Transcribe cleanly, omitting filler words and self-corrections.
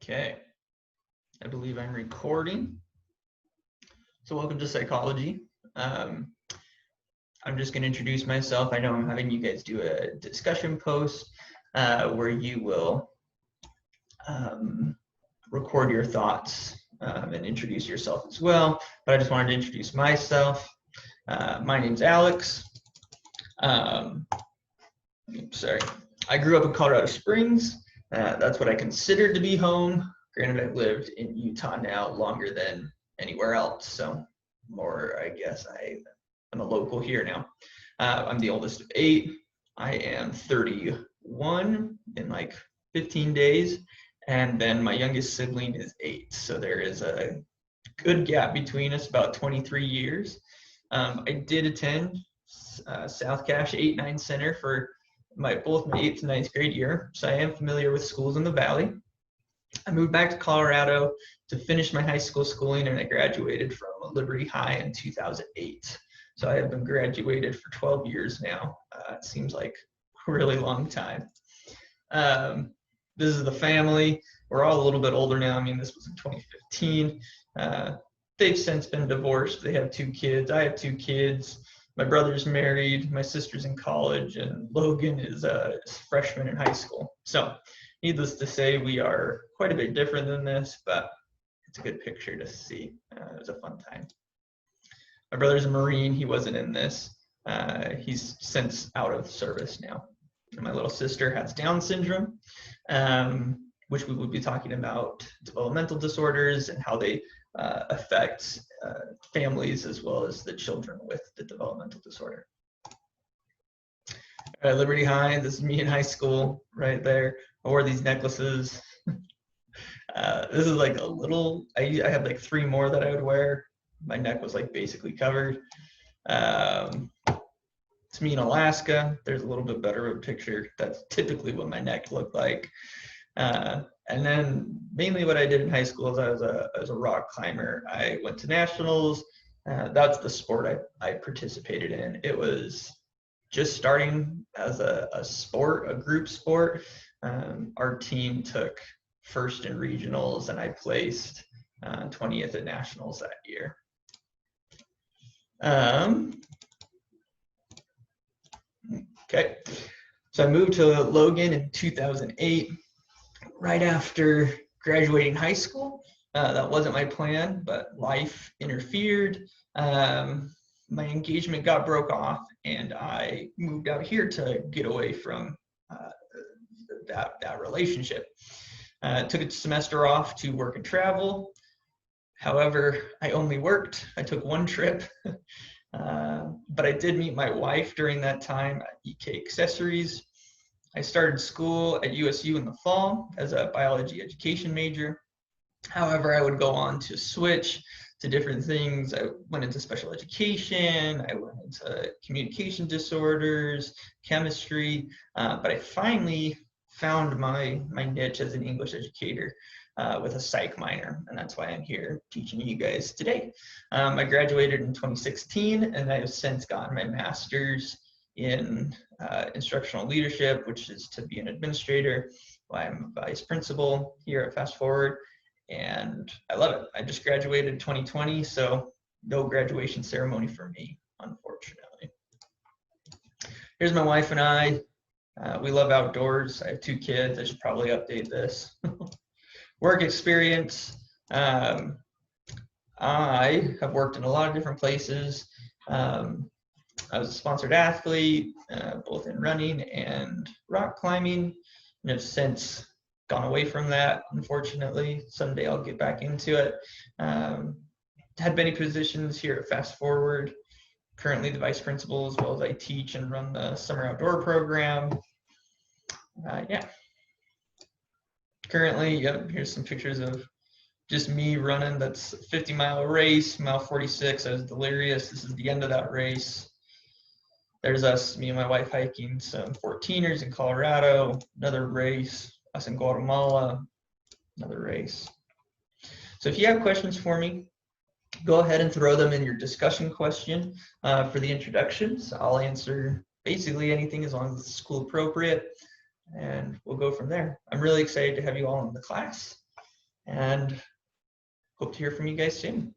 Okay, I believe I'm recording. So welcome to Psychology. I'm just going to introduce myself. I know I'm having you guys do a discussion post where you will record your thoughts and introduce yourself as well. But I just wanted to introduce myself. My name's Alex. Sorry. I grew up in Colorado Springs. That's what I considered to be home. Granted, I've lived in Utah now longer than anywhere else, so more, I guess, I'm a local here now. I'm the oldest of 8. I am 31 in like 15 days, and then my youngest sibling is 8. So there is a good gap between us, about 23 years. I did attend South Cache 8-9 Center for both my 8th and 9th grade year, so I am familiar with schools in the Valley. I moved back to Colorado to finish my high school schooling, and I graduated from Liberty High in 2008. So I have been graduated for 12 years now. It seems like a really long time. This is the family. We're all a little bit older now. I mean, this was in 2015. They've since been divorced. They have 2 kids. I have 2 kids. My brother's married. My sister's in college, and Logan is a freshman in high school. So needless to say, we are quite a bit different than this, but it's a good picture to see. It was a fun time. My brother's a Marine. He wasn't in this. He's since out of service now. And my little sister has Down syndrome, which we will be talking about developmental disorders and how they affect families as well as the children with the developmental disorder. Liberty High, this is me in high school right there. I wore these necklaces. This is like a little, I had like 3 more that I would wear. My neck was like basically covered. It's me in Alaska. There's a little bit better of a picture. That's typically what my neck looked like. And then mainly what I did in high school is I was a rock climber. I went to nationals. That's the sport I participated in. It was just starting as a sport, a group sport. Our team took first in regionals, and I placed 20th at nationals that year. Okay, so I moved to Logan in 2008, right after graduating high school. That wasn't my plan, but life interfered. My engagement got broke off, and I moved out here to get away from that relationship. Took a semester off to work and travel. However, I only worked. I took 1 trip, but I did meet my wife during that time at EK Accessories. I started school at USU in the fall as a biology education major. However, I would go on to switch to different things. I went into special education, I went into communication disorders, chemistry, but I finally found my niche as an English educator with a psych minor, and that's why I'm here teaching you guys today. I graduated in 2016, and I have since gotten my master's in instructional leadership, which is to be an administrator. I'm a vice principal here at Fast Forward, and I love it. I just graduated in 2020, so no graduation ceremony for me, unfortunately. Here's my wife and I. We love outdoors. I have 2 kids. I should probably update this. Work experience. I have worked in a lot of different places. I was a sponsored athlete, both in running and rock climbing, and have since gone away from that, unfortunately. Someday I'll get back into it. Had many positions here at Fast Forward. Currently the vice principal, as well as I teach and run the summer outdoor program. Yeah. Currently, yep, here's some pictures of just me running. That's a 50-mile race, mile 46. I was delirious. This is the end of that race. There's us, me and my wife, hiking some 14ers in Colorado, another race, us in Guatemala, another race. So if you have questions for me, go ahead and throw them in your discussion question for the introductions. I'll answer basically anything as long as it's school appropriate, and we'll go from there. I'm really excited to have you all in the class. and hope to hear from you guys soon.